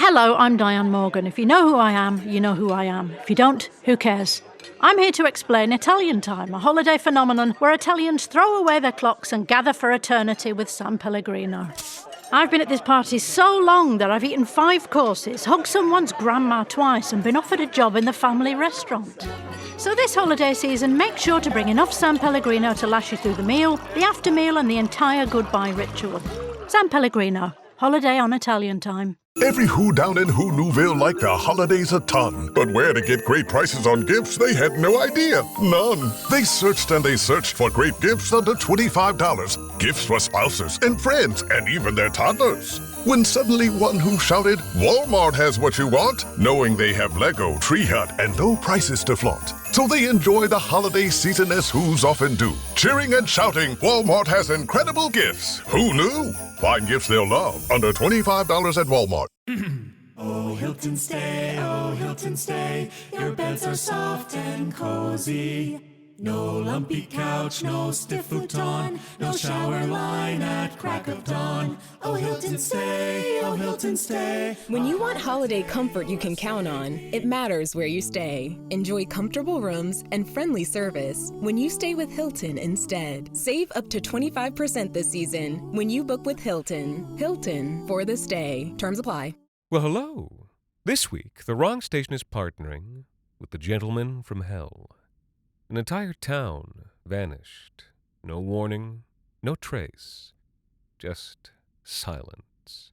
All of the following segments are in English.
Hello, I'm Diane Morgan. If you know who I am, you know who I am. If you don't, who cares? I'm here to explain Italian Time, a holiday phenomenon where Italians throw away their clocks and gather for eternity with San Pellegrino. I've been at this party so long that I've eaten 5 courses, hugged someone's grandma twice, and been offered a job in the family restaurant. So this holiday season, make sure to bring enough San Pellegrino to last you through the meal, the after meal, and the entire goodbye ritual. San Pellegrino, holiday on Italian Time. Every who down in Who Newville liked the holidays a ton. But where to get great prices on gifts, they had no idea. None. They searched and they searched for great gifts under $25. Gifts for spouses and friends and even their toddlers. When suddenly one who shouted, Walmart has what you want, knowing they have Lego, Tree Hut, and low prices to flaunt. So they enjoy the holiday season as who's often do. Cheering and shouting, Walmart has incredible gifts. Who knew? Find gifts they'll love under $25 at Walmart. Oh, Hilton stay, your beds are soft and cozy. No lumpy couch, no stiff futon, no shower line at crack of dawn. Oh, Hilton stay. When you want holiday comfort you can count on, it matters where you stay. Enjoy comfortable rooms and friendly service when you stay with Hilton instead. Save up to 25% this season when you book with Hilton. Hilton for the stay. Terms apply. Well, hello. This week, the Wrong Station is partnering with the Gentleman from Hell. An entire town vanished. No warning, no trace, just silence.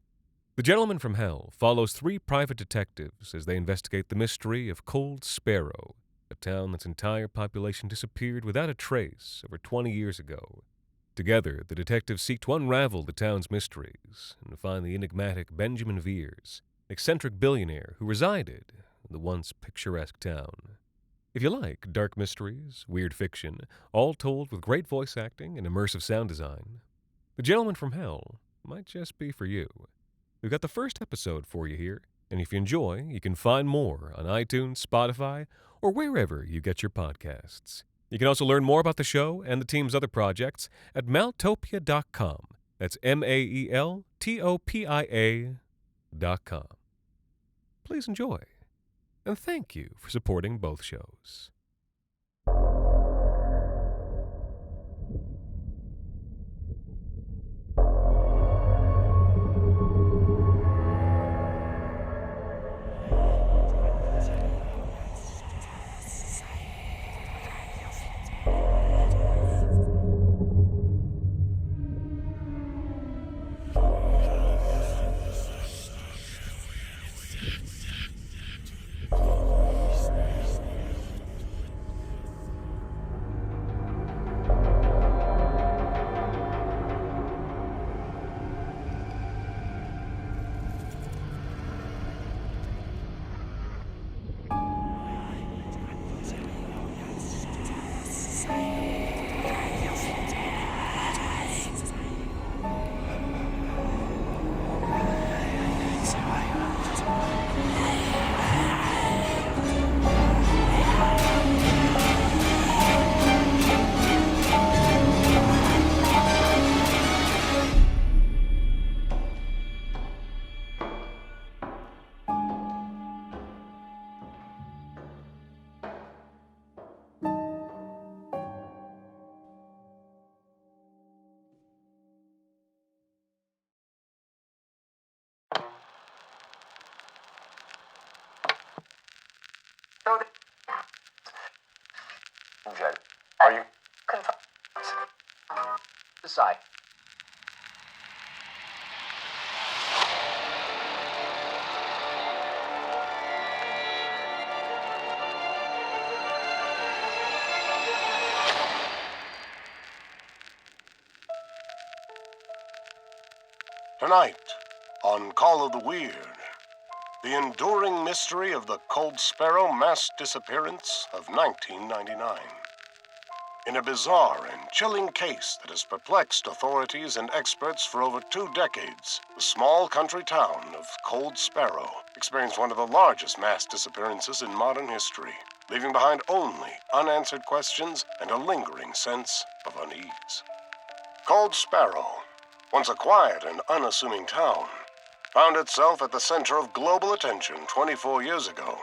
The Gentleman from Hell follows 3 private detectives as they investigate the mystery of Cold Sparrow, a town that's entire population disappeared without a trace over 20 years ago. Together, the detectives seek to unravel the town's mysteries and to find the enigmatic Benjamin Veers, eccentric billionaire who resided in the once picturesque town. If you like dark mysteries, weird fiction, all told with great voice acting and immersive sound design, The Gentleman from Hell might just be for you. We've got the first episode for you here, and if you enjoy, you can find more on iTunes, Spotify, or wherever you get your podcasts. You can also learn more about the show and the team's other projects at Maltopia.com. That's MAELTOPIA.com. Please enjoy. And thank you for supporting both shows. Are you confirmed? Decide. Tonight, on Call of the Weird, the enduring mystery of the Cold Sparrow mass disappearance of 1999. In a bizarre and chilling case that has perplexed authorities and experts for over 2 decades, the small country town of Cold Sparrow experienced one of the largest mass disappearances in modern history, leaving behind only unanswered questions and a lingering sense of unease. Cold Sparrow, once a quiet and unassuming town, found itself at the center of global attention 24 years ago,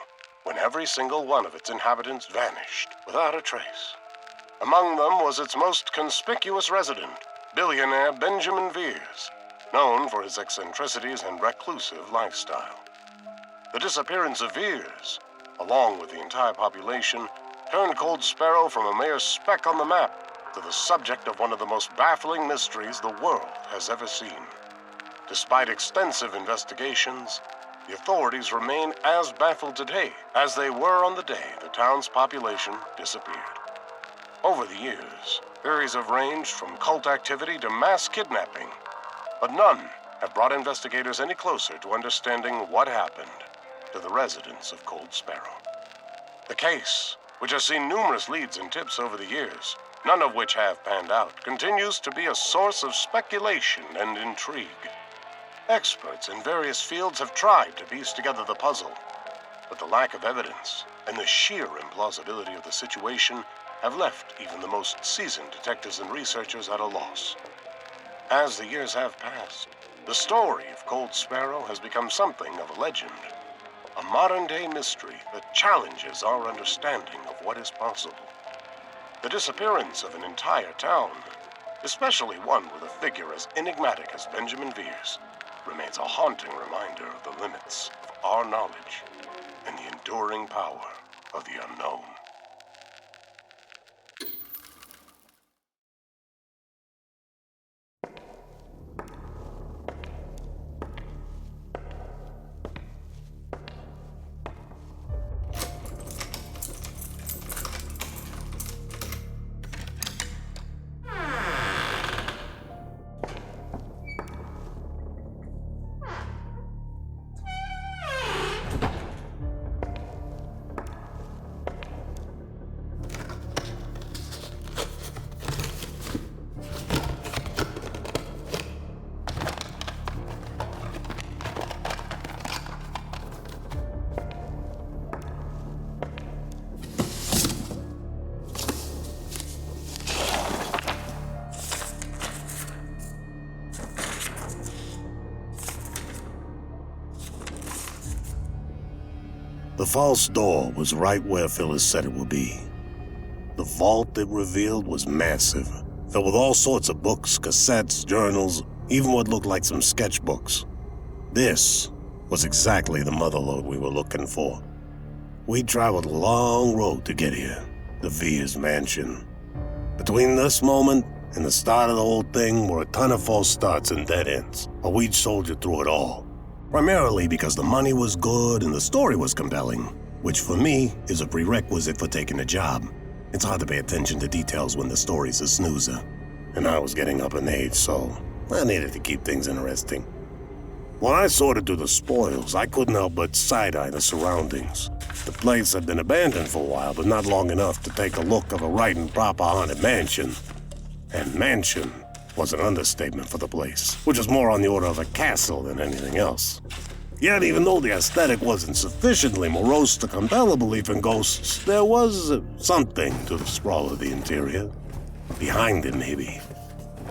when every single one of its inhabitants vanished without a trace. Among them was its most conspicuous resident, billionaire Benjamin Veers, known for his eccentricities and reclusive lifestyle. The disappearance of Veers, along with the entire population, turned Cold Sparrow from a mere speck on the map to the subject of one of the most baffling mysteries the world has ever seen. Despite extensive investigations, the authorities remain as baffled today as they were on the day the town's population disappeared. Over the years, theories have ranged from cult activity to mass kidnapping, but none have brought investigators any closer to understanding what happened to the residents of Cold Sparrow. The case, which has seen numerous leads and tips over the years, none of which have panned out, continues to be a source of speculation and intrigue. Experts in various fields have tried to piece together the puzzle, but the lack of evidence and the sheer implausibility of the situation have left even the most seasoned detectives and researchers at a loss. As the years have passed, the story of Cold Sparrow has become something of a legend, a modern-day mystery that challenges our understanding of what is possible. The disappearance of an entire town, especially one with a figure as enigmatic as Benjamin Veers, remains a haunting reminder of the limits of our knowledge and the enduring power of the unknown. The false door was right where Phyllis said it would be. The vault it revealed was massive, filled with all sorts of books, cassettes, journals, even what looked like some sketchbooks. This was exactly the motherlode we were looking for. We traveled a long road to get here, the Veers mansion. Between this moment and the start of the whole thing were a ton of false starts and dead ends, but we'd soldiered through it all. Primarily because the money was good and the story was compelling, which for me is a prerequisite for taking a job. It's hard to pay attention to details when the story's a snoozer. And I was getting up in age, so I needed to keep things interesting. When I sorted through the spoils, I couldn't help but side-eye the surroundings. The place had been abandoned for a while, but not long enough to take a look of a right and proper haunted mansion. And mansion was an understatement for the place, which was more on the order of a castle than anything else. Yet, even though the aesthetic wasn't sufficiently morose to compel a belief in ghosts, there was something to the sprawl of the interior. Behind it, maybe.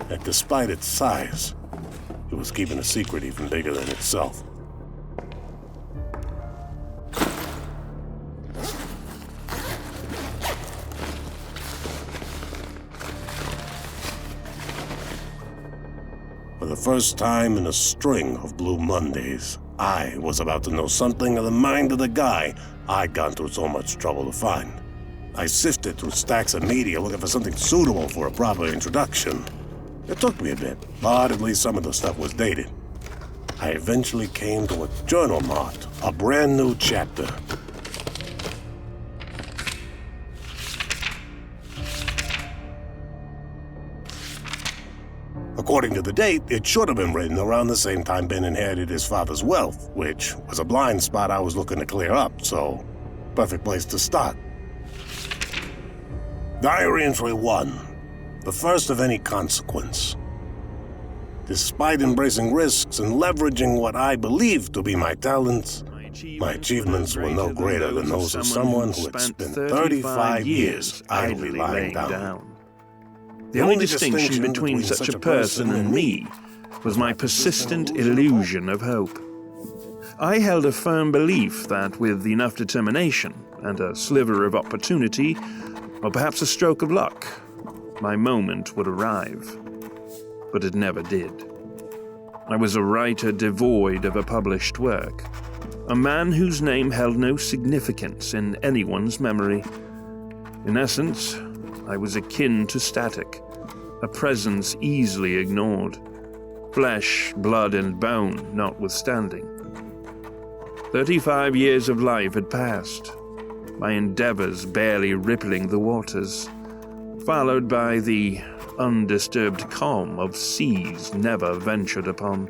That despite its size, it was keeping a secret even bigger than itself. For the first time in a string of Blue Mondays, I was about to know something of the mind of the guy I'd gone through so much trouble to find. I sifted through stacks of media looking for something suitable for a proper introduction. It took me a bit, but at least some of the stuff was dated. I eventually came to a journal marked a brand new chapter. According to the date, it should have been written around the same time Ben inherited his father's wealth, which was a blind spot I was looking to clear up, so perfect place to start. Diary entry 1, the first of any consequence. Despite embracing risks and leveraging what I believed to be my talents, my achievements were no greater than those of someone who had spent 35 years idly lying down. The only distinction between such a person and me was my persistent illusion of hope. I held a firm belief that with enough determination and a sliver of opportunity, or perhaps a stroke of luck, my moment would arrive. But it never did. I was a writer devoid of a published work, a man whose name held no significance in anyone's memory. In essence, I was akin to static, a presence easily ignored, flesh, blood, and bone notwithstanding. 35 years of life had passed, my endeavors barely rippling the waters, followed by the undisturbed calm of seas never ventured upon.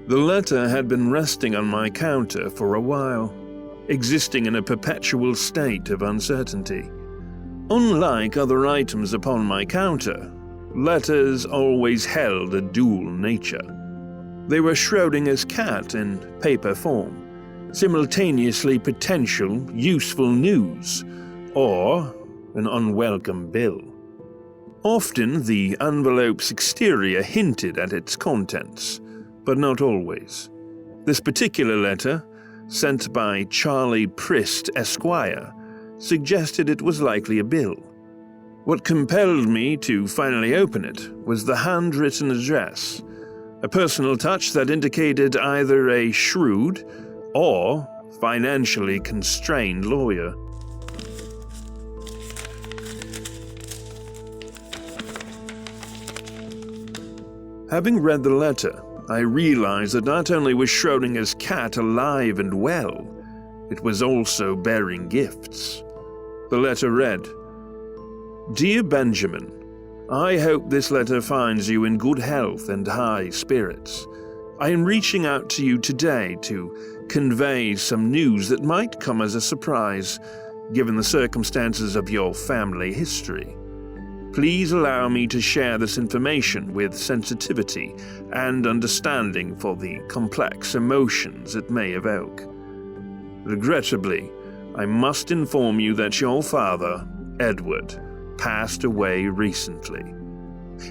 The letter had been resting on my counter for a while, existing in a perpetual state of uncertainty. Unlike other items upon my counter, letters always held a dual nature. They were Schrodinger's cat in paper form, simultaneously potential, useful news, or an unwelcome bill. Often the envelope's exterior hinted at its contents, but not always. This particular letter, sent by Charlie Prist, Esquire, suggested it was likely a bill. What compelled me to finally open it was the handwritten address, a personal touch that indicated either a shrewd or financially constrained lawyer. Having read the letter, I realized that not only was Schrodinger's cat alive and well, it was also bearing gifts. The letter read, "Dear Benjamin, I hope this letter finds you in good health and high spirits. I am reaching out to you today to convey some news that might come as a surprise, given the circumstances of your family history. Please allow me to share this information with sensitivity and understanding for the complex emotions it may evoke. Regrettably, I must inform you that your father, Edward, passed away recently.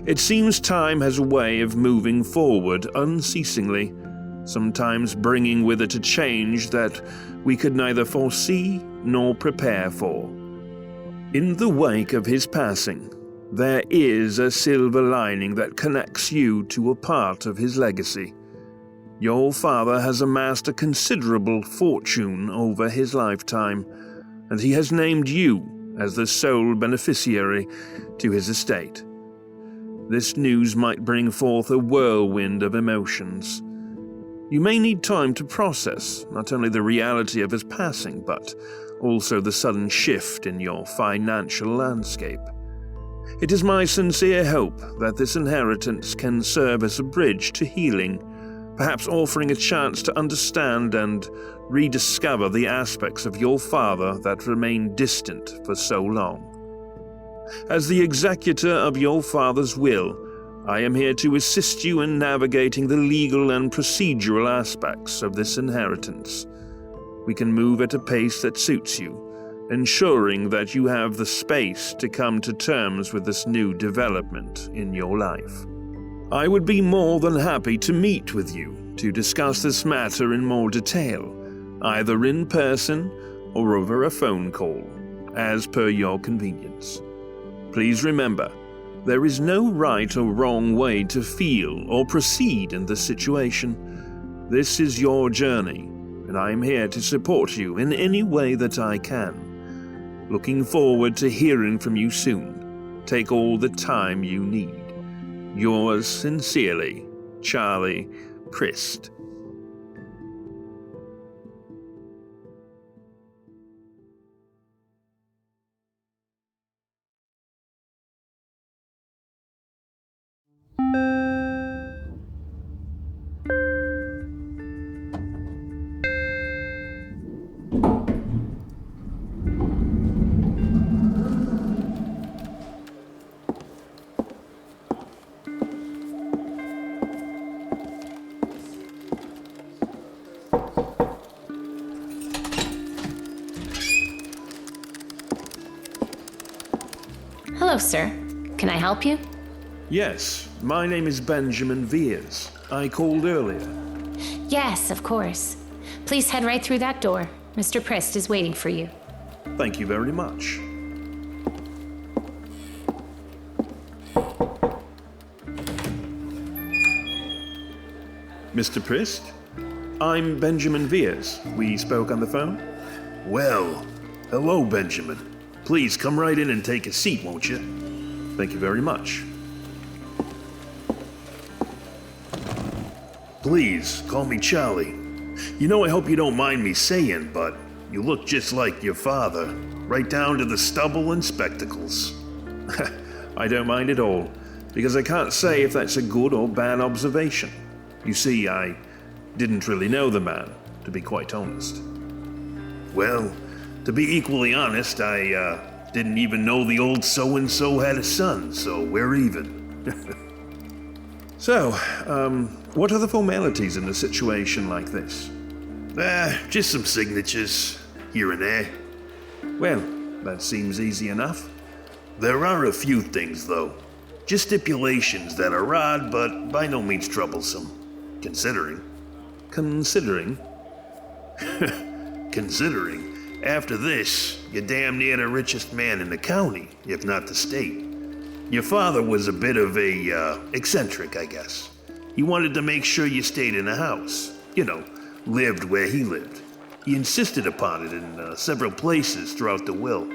It seems time has a way of moving forward unceasingly, sometimes bringing with it a change that we could neither foresee nor prepare for. In the wake of his passing, there is a silver lining that connects you to a part of his legacy. Your father has amassed a considerable fortune over his lifetime, and he has named you as the sole beneficiary to his estate. This news might bring forth a whirlwind of emotions. You may need time to process not only the reality of his passing, but also the sudden shift in your financial landscape. It is my sincere hope that this inheritance can serve as a bridge to healing, perhaps offering a chance to understand and rediscover the aspects of your father that remained distant for so long. As the executor of your father's will, I am here to assist you in navigating the legal and procedural aspects of this inheritance. We can move at a pace that suits you, ensuring that you have the space to come to terms with this new development in your life. I would be more than happy to meet with you to discuss this matter in more detail, either in person or over a phone call, as per your convenience. Please remember, there is no right or wrong way to feel or proceed in this situation. This is your journey, and I am here to support you in any way that I can. Looking forward to hearing from you soon. Take all the time you need. Yours sincerely, Charlie Prist. Hello, sir. Can I help you? Yes, my name is Benjamin Veers. I called earlier. Yes, of course. Please head right through that door. Mr. Prist is waiting for you. Thank you very much. Mr. Prist? I'm Benjamin Veers. We spoke on the phone? Well, hello, Benjamin. Please come right in and take a seat, won't you? Thank you very much. Please, call me Charlie. You know, I hope you don't mind me saying, but you look just like your father, right down to the stubble and spectacles. I don't mind at all, because I can't say if that's a good or bad observation. You see, I didn't really know the man, to be quite honest. Well, to be equally honest, I didn't even know the old so-and-so had a son, so we're even. So, what are the formalities in a situation like this? Just some signatures, here and there. Well, that seems easy enough. There are a few things, though. Just stipulations that are odd, but by no means troublesome. Considering. Considering? Considering, after this, you're damn near the richest man in the county, if not the state. Your father was a bit of a, eccentric, I guess. He wanted to make sure you stayed in a house. You know, lived where he lived. He insisted upon it in several places throughout the will.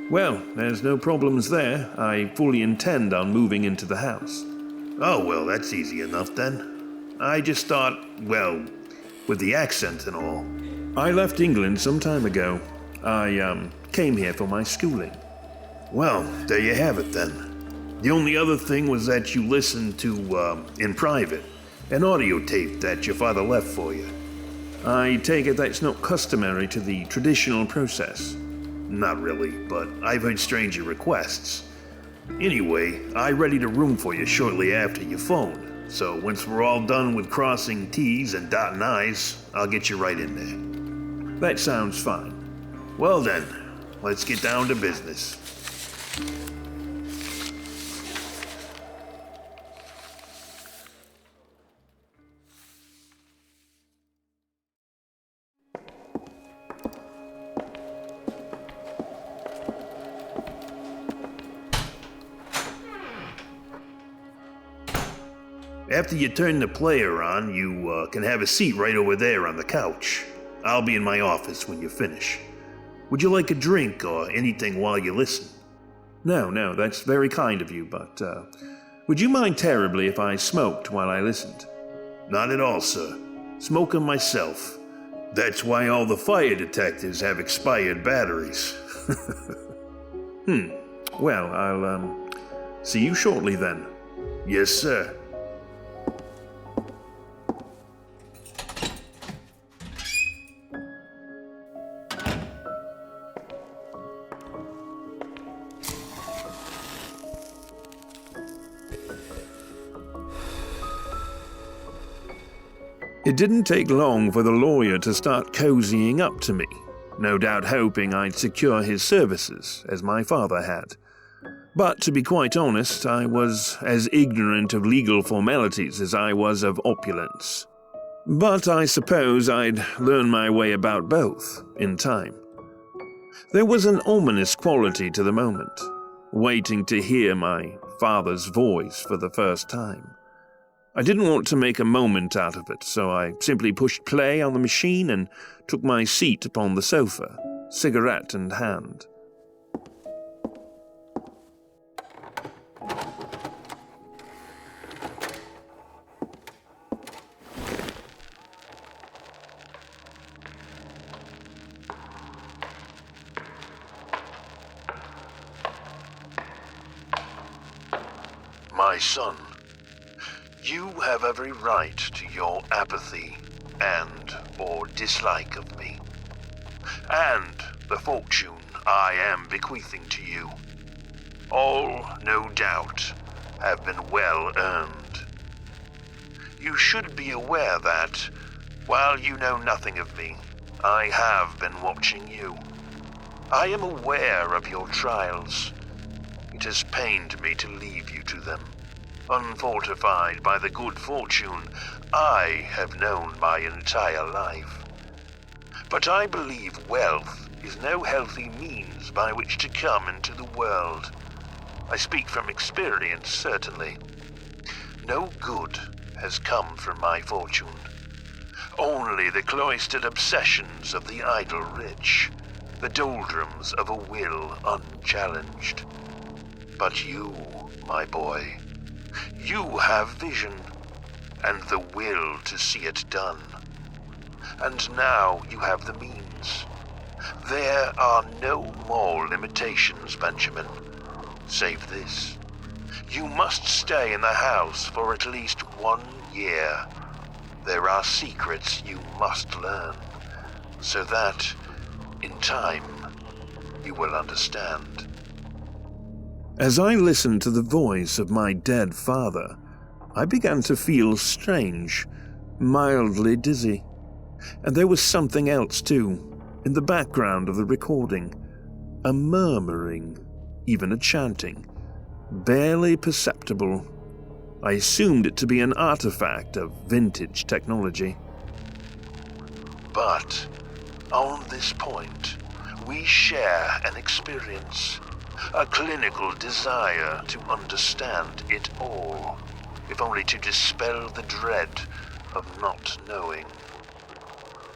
Well, there's no problems there. I fully intend on moving into the house. Oh, well, that's easy enough then. I just thought, well, with the accent and all. I left England some time ago. I came here for my schooling. Well, there you have it then. The only other thing was that you listened to, in private, an audio tape that your father left for you. I take it that's not customary to the traditional process. Not really, but I've heard stranger requests. Anyway, I readied a room for you shortly after you phoned. So once we're all done with crossing T's and dotting I's, I'll get you right in there. That sounds fine. Well then, let's get down to business. After you turn the player on, you can have a seat right over there on the couch. I'll be in my office when you finish. Would you like a drink or anything while you listen? No, that's very kind of you, but would you mind terribly if I smoked while I listened? Not at all, sir. Smoking myself. That's why all the fire detectors have expired batteries. Well, I'll see you shortly then. Yes, sir. It didn't take long for the lawyer to start cozying up to me, no doubt hoping I'd secure his services, as my father had. But to be quite honest, I was as ignorant of legal formalities as I was of opulence. But I suppose I'd learn my way about both, in time. There was an ominous quality to the moment, waiting to hear my father's voice for the first time. I didn't want to make a moment out of it, so I simply pushed play on the machine and took my seat upon the sofa, cigarette in hand. My son, you have every right to your apathy and/or dislike of me, and the fortune I am bequeathing to you. All, no doubt, have been well earned. You should be aware that, while you know nothing of me, I have been watching you. I am aware of your trials. It has pained me to leave you to them, unfortified by the good fortune I have known my entire life. But I believe wealth is no healthy means by which to come into the world. I speak from experience, certainly. No good has come from my fortune. Only the cloistered obsessions of the idle rich, the doldrums of a will unchallenged. But you, my boy, you have vision, and the will to see it done. And now you have the means. There are no more limitations, Benjamin, save this. You must stay in the house for at least 1 year. There are secrets you must learn, so that, in time, you will understand. As I listened to the voice of my dead father, I began to feel strange, mildly dizzy. And there was something else too, in the background of the recording. A murmuring, even a chanting, barely perceptible. I assumed it to be an artifact of vintage technology. But, on this point, we share an experience, a clinical desire to understand it all, if only to dispel the dread of not knowing.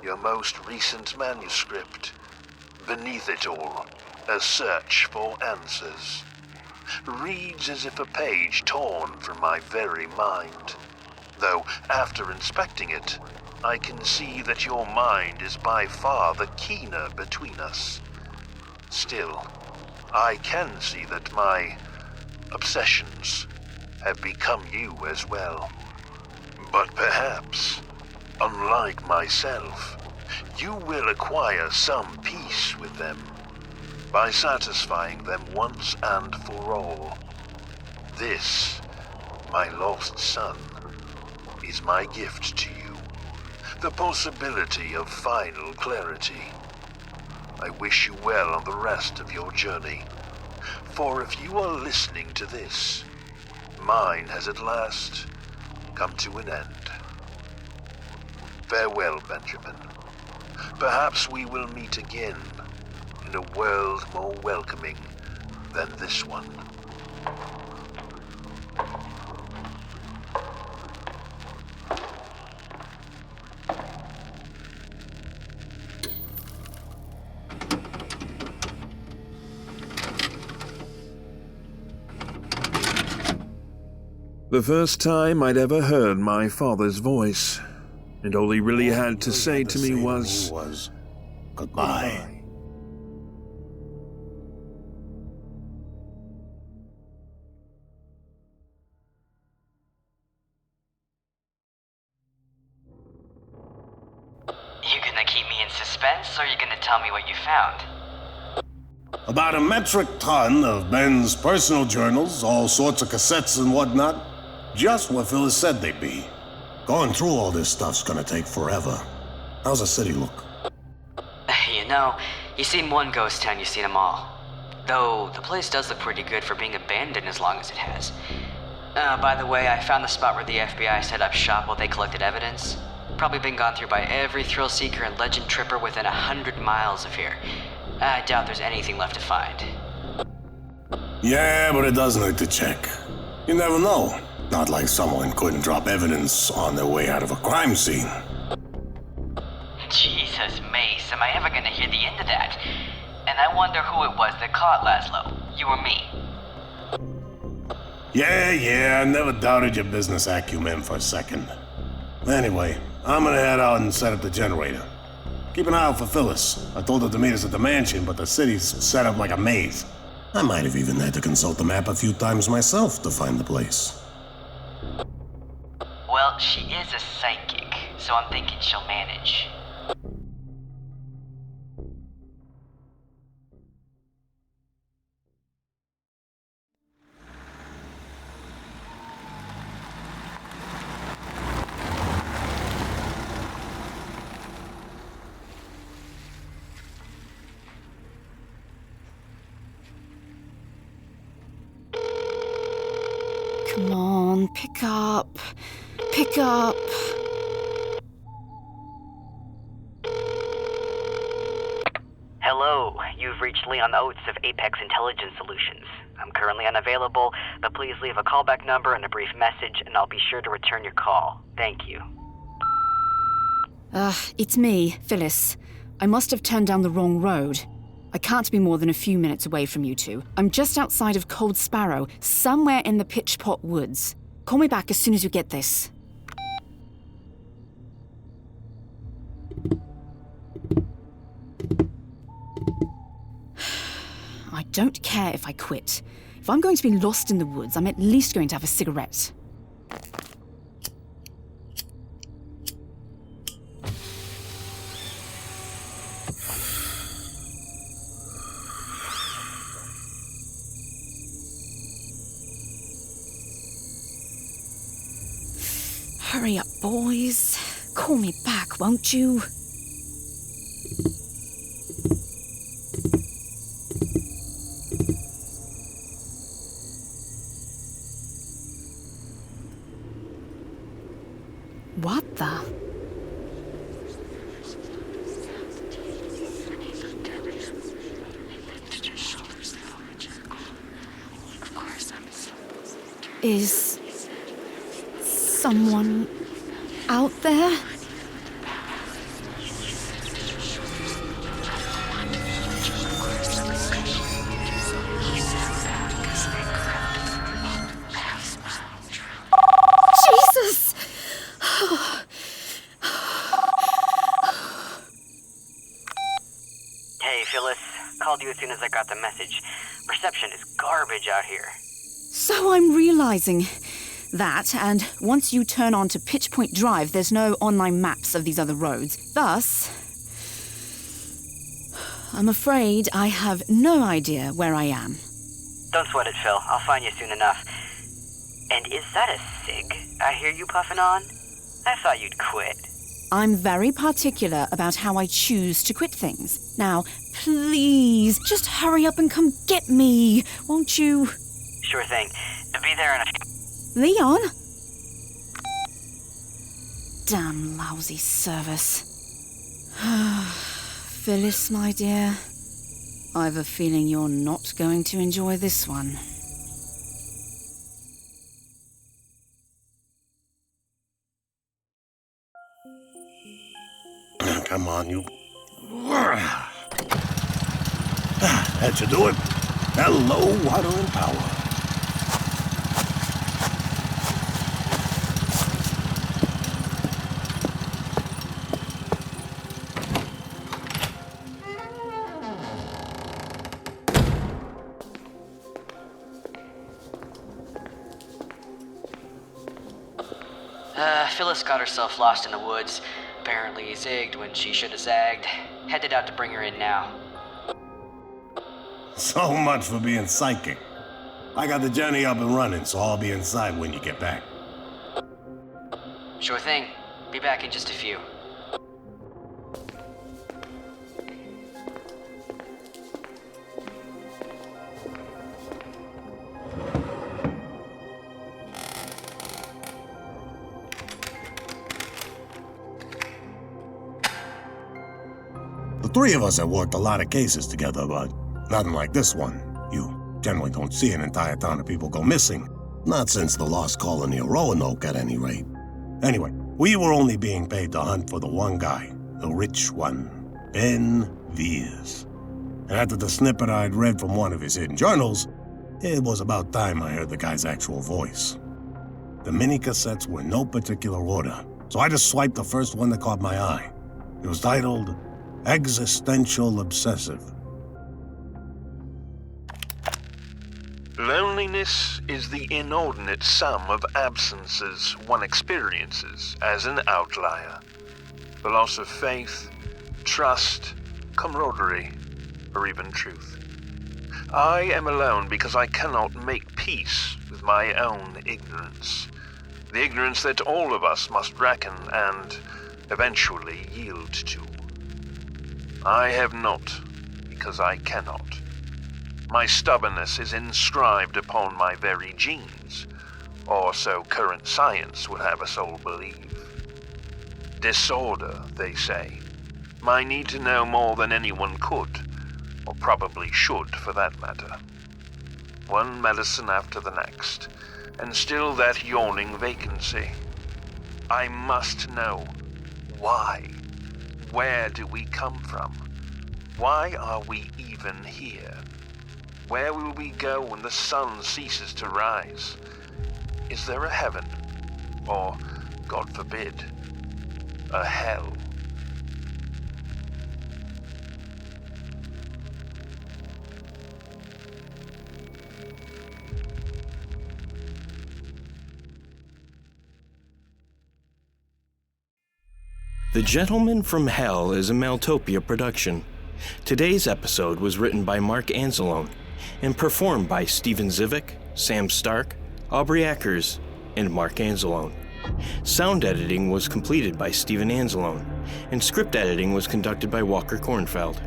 Your most recent manuscript, beneath it all, a search for answers, reads as if a page torn from my very mind, though after inspecting it, I can see that your mind is by far the keener between us. Still, I can see that my obsessions have become you as well. But perhaps, unlike myself, you will acquire some peace with them by satisfying them once and for all. This, my lost son, is my gift to you, the possibility of final clarity. I wish you well on the rest of your journey, for if you are listening to this, mine has at last come to an end. Farewell, Benjamin. Perhaps we will meet again in a world more welcoming than this one. The first time I'd ever heard my father's voice, and all he really had to say to me was goodbye. You gonna keep me in suspense, or you gonna tell me what you found? About a metric ton of Ben's personal journals, all sorts of cassettes and whatnot. Just what Phyllis said they'd be. Going through all this stuff's gonna take forever. How's the city look? You know, you seen one ghost town, you seen them all. Though, the place does look pretty good for being abandoned as long as it has. By the way, I found the spot where the FBI set up shop while they collected evidence. Probably been gone through by every thrill seeker and legend tripper within 100 miles of here. I doubt there's anything left to find. Yeah, but it doesn't hurt to check. You never know. Not like someone couldn't drop evidence on their way out of a crime scene. Jesus, Mace, am I ever gonna hear the end of that? And I wonder who it was that caught Laszlo. You or me? Yeah, I never doubted your business acumen for a second. Anyway, I'm gonna head out and set up the generator. Keep an eye out for Phyllis. I told her to meet us at the mansion, but the city's set up like a maze. I might have even had to consult the map a few times myself to find the place. Well, she is a psychic, so I'm thinking she'll manage. Come on, pick up. Pick up. Hello, you've reached Leon Oates of Apex Intelligence Solutions. I'm currently unavailable, but please leave a callback number and a brief message, and I'll be sure to return your call. Thank you. It's me, Phyllis. I must have turned down the wrong road. I can't be more than a few minutes away from you two. I'm just outside of Cold Sparrow, somewhere in the Pitchpot Woods. Call me back as soon as you get this. I don't care if I quit. If I'm going to be lost in the woods, I'm at least going to have a cigarette. Hurry up, boys. Call me back, won't you? What the? Is someone out there? Jesus! Hey, Phyllis. Called you as soon as I got the message. Reception is garbage out here. So I'm realizing that, and once you turn on to Pitchpoint Drive, there's no online maps of these other roads. Thus, I'm afraid I have no idea where I am. Don't sweat it, Phil. I'll find you soon enough. And is that a cig I hear you puffing on? I thought you'd quit. I'm very particular about how I choose to quit things. Now, please, just hurry up and come get me, won't you? Sure thing. Be there in a... Leon? Damn lousy service. Phyllis, my dear, I've a feeling you're not going to enjoy this one. Come on, you... That should do it. Hello, water and power. Phyllis got herself lost in the woods. Apparently zigged when she should have zagged. Headed out to bring her in now. So much for being psychic. I got the journey up and running, so I'll be inside when you get back. Sure thing. Be back in just a few. The three of us have worked a lot of cases together, but nothing like this one. You generally don't see an entire town of people go missing. Not since the lost colony of Roanoke, at any rate. Anyway, we were only being paid to hunt for the one guy, the rich one, Ben Veers. And after the snippet I'd read from one of his hidden journals, it was about time I heard the guy's actual voice. The mini-cassettes were in no particular order, so I just swiped the first one that caught my eye. It was titled Existential Obsessive. Loneliness is the inordinate sum of absences one experiences as an outlier. The loss of faith, trust, camaraderie, or even truth. I am alone because I cannot make peace with my own ignorance. The ignorance that all of us must reckon and eventually yield to. I have not because I cannot. My stubbornness is inscribed upon my very genes, or so current science would have us all believe. Disorder, they say. I need to know more than anyone could, or probably should for that matter. One medicine after the next, and still that yawning vacancy. I must know why. Where do we come from? Why are we even here? Where will we go when the sun ceases to rise? Is there a heaven? Or, God forbid, a hell? The Gentleman from Hell is a Mailtopia production. Today's episode was written by Mark Anzalone and performed by Steven Zivic, Sam Stark, Aubrey Akers, and Mark Anzalone. Sound editing was completed by Steven Anzalone, and script editing was conducted by Walker Kornfeld.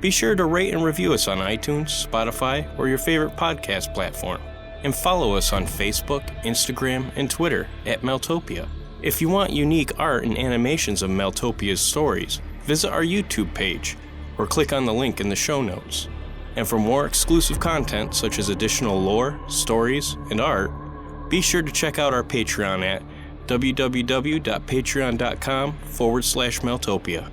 Be sure to rate and review us on iTunes, Spotify, or your favorite podcast platform, and follow us on Facebook, Instagram, and Twitter at Mailtopia. If you want unique art and animations of Mailtopia's stories, visit our YouTube page or click on the link in the show notes. And for more exclusive content such as additional lore, stories, and art, be sure to check out our Patreon at www.patreon.com/Mailtopia.